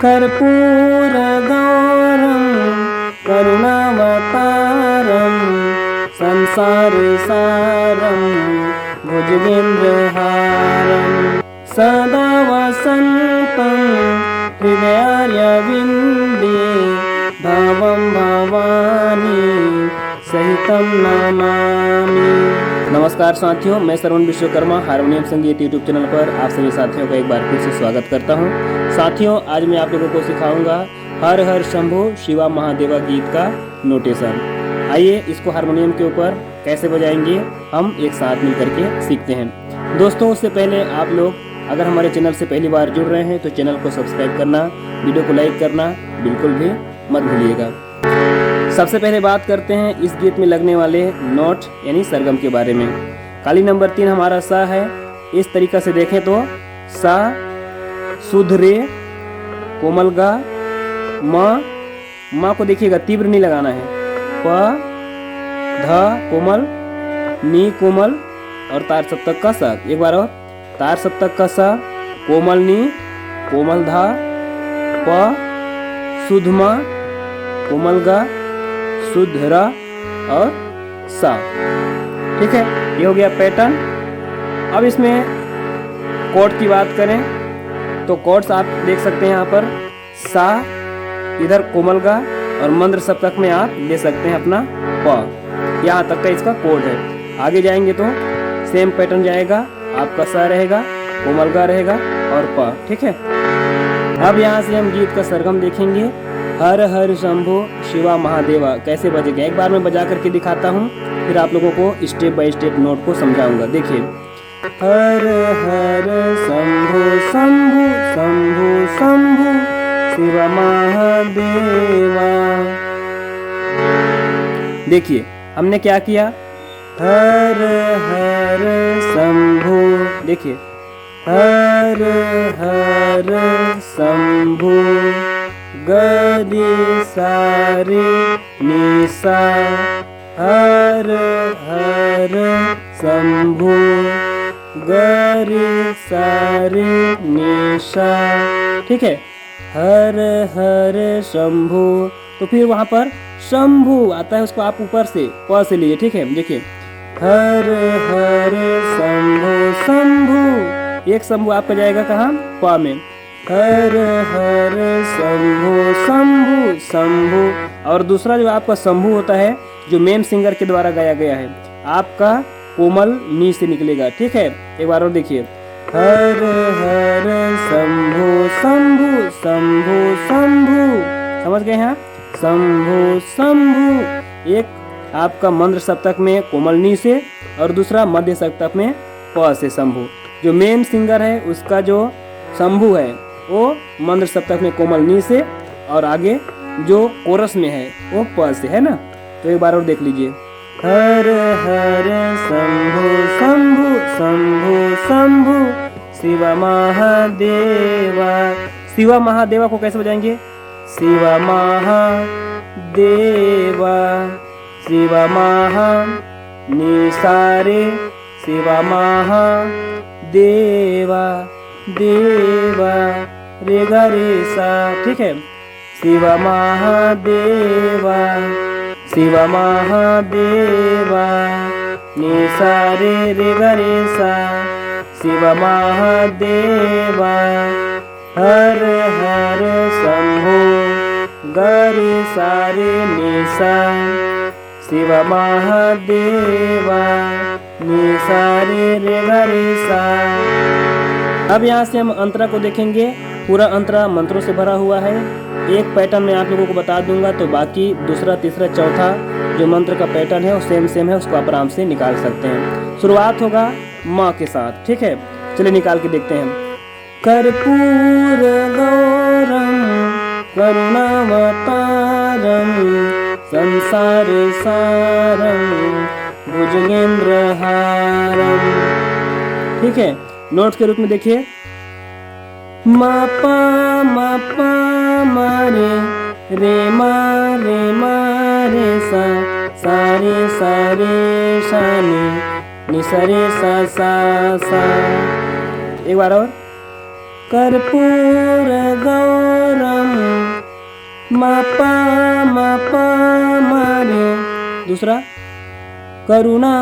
कर्पूरगौरं करुणावतारं संसारसारं भुजगेन्द्रहारं सदा वसन्तं हृदयारविन्दे भवं भवानी सहितं नमामि। नमस्कार साथियों, मैं श्रवण विश्वकर्मा हारमोनियम संगीत यूट्यूब चैनल पर आप सभी साथियों का एक बार फिर से स्वागत करता हूं। साथियों, आज मैं आप लोगों को सिखाऊंगा हर हर शंभो शिवा महादेवा गीत का नोटेशन। आइए इसको हारमोनियम के ऊपर कैसे बजाएंगे हम एक साथ मिल करके सीखते हैं। दोस्तों, उससे पहले आप लोग अगर हमारे चैनल से पहली बार जुड़ रहे हैं तो चैनल को सब्सक्राइब करना, वीडियो को लाइक करना बिल्कुल भी मत भूलिएगा। सबसे पहले बात करते हैं इस गीत में लगने वाले नोट यानी सरगम के बारे में। काली नंबर 3 हमारा सा है। इस तरीका से देखें तो सा, शुद्ध रे, कोमल गा, माँ को देखिएगा तीव्र नहीं लगाना है, प, ध कोमल, नी कोमल और तार सप्तक का सा। एक बार और, तार सप्तक का सा, कोमल नी, कोमल धा, प, शुद्ध माँ, कोमल गा, शुद्ध रा और सा। ठीक है, ये हो गया पैटर्न। अब इसमें कोड की बात करें तो कोड्स आप देख सकते हैं यहाँ पर सा, इधर कोमल गा और मंद्र सप्तक में आप ले सकते हैं अपना प। यहाँ तक का इसका कोड है। आगे जाएंगे तो सेम पैटर्न जाएगा, आपका सा रहेगा, कोमल गा रहेगा और प। ठीक है, अब यहाँ से हम गीत का सरगम देखेंगे। हर हर शंभो शिवा महादेवा कैसे बजेगा एक बार मैं बजा करके दिखाता हूँ, फिर आप लोगों को स्टेप बाय स्टेप नोट को समझाऊंगा। देखिए, हर हर शंभो शंभो शंभो शंभो शिवा महादेवा। देखिए हमने क्या किया, हर हर शंभो, देखिए हर हर शंभो गरी सारे निशा, हर हर शंभो गरी सारे निशा। ठीक है, हर हर शंभो, तो फिर वहां पर शंभु आता है, उसको आप ऊपर से प से लिए। ठीक है, देखिए हर हर शंभो शंभु, एक शंभु आपका जाएगा कहाँ, प में। हर हर शंभु शंभु शंभु, और दूसरा जो आपका शंभु होता है जो मेन सिंगर के द्वारा गाया गया है, आपका कोमल नी से निकलेगा। ठीक है, एक बार और देखिए, हर हर शंभु शंभु शंभु शंभु, समझ गए हैं, शंभु शंभु। एक आपका मंद्र सप्तक में कोमल नी से और दूसरा मध्य सप्तक में प से शंभु। जो मेन सिंगर है उसका जो शंभु है वो मंद्र सप्तक में कोमल नी से और आगे जो कोरस में है वो प से है ना। तो एक बार और देख लीजिए, हर हर शंभु शंभु शंभु शंभु शिवा महादेवा। शिवा महादेवा को कैसे बजाएंगे, शिवा महादेवा, शिवा महा निसारे, शिवा महादेवा देवा रे गा रे सा। ठीक है, शिवा महादेवा, शिवा महादेवा निसा रे रे गा रे सा, शिवा महादेवा। हर हर शंभो गरे सारे निसा, शिवा महादेवा निसा रे रे गा रे सा। अब यहाँ से हम अंतरा को देखेंगे। पूरा अंतरा मंत्रों से भरा हुआ है। एक पैटर्न मैं आप लोगों को बता दूंगा, तो बाकी दूसरा तीसरा चौथा जो मंत्र का पैटर्न है वो सेम है, उसको आप आराम से निकाल सकते हैं। शुरुआत होगा माँ के साथ। ठीक है, चलिए निकाल के देखते हैं। कर्पूर गौरम करुणावतारम संसार सारम भुजगेन्द्रहारम। ठीक है, नोट के रूप में देखिए, मा पा मा रे मा रे सा रे सा नि सा रे सा सा। एक बार और, कर्पूर गौरम मा पा रे। दूसरा करुणावतारम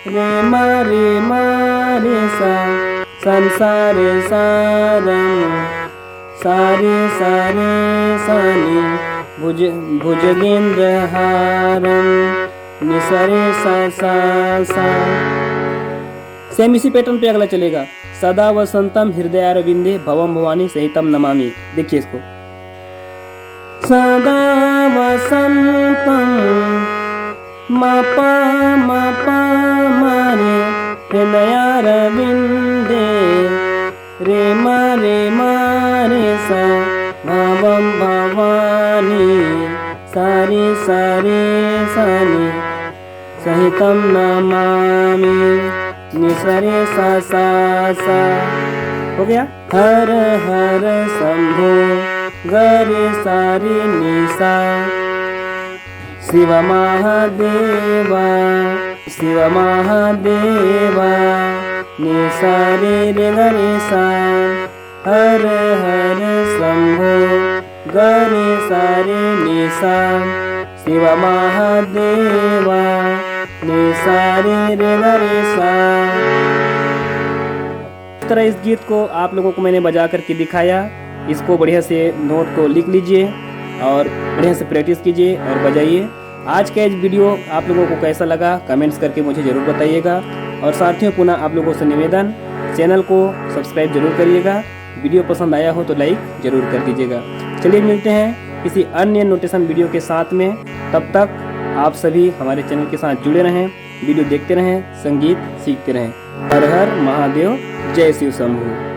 रे मा रे सा संसारे सारम सारे सानी भुजगेंद्रहारम निसरे सा। सेम इसी पैटर्न पे अगला चलेगा। सदा वसंतम हृदयारविंदे भवम भवानी सहितम नमामि। देखिए इसको, सदा वसंतम मा पा रे हृदयारविंदे रे मा रे सा भवम भवानी सारे सानी सहितम नमामि निसरे सा। हो गया। हर हर शंभो गरे सारे निसा शिव महादेवा निसा रे गरे सा। हर हर शंभो गरे सारे निसा शिव महादेवा निसा रे गरे सा। इस तरह इस गीत को आप लोगों को मैंने बजा करके दिखाया। इसको बढ़िया से नोट को लिख लीजिए और बढ़िया से प्रैक्टिस कीजिए और बजाइए। आज का इस वीडियो आप लोगों को कैसा लगा कमेंट्स करके मुझे ज़रूर बताइएगा। और साथियों पुनः आप लोगों से निवेदन, चैनल को सब्सक्राइब जरूर करिएगा। वीडियो पसंद आया हो तो लाइक जरूर कर दीजिएगा। चलिए मिलते हैं किसी अन्य नोटेशन वीडियो के साथ में। तब तक आप सभी हमारे चैनल के साथ जुड़े रहें, वीडियो देखते रहें, संगीत सीखते रहें। हर हर महादेव, जय शिव शंभू।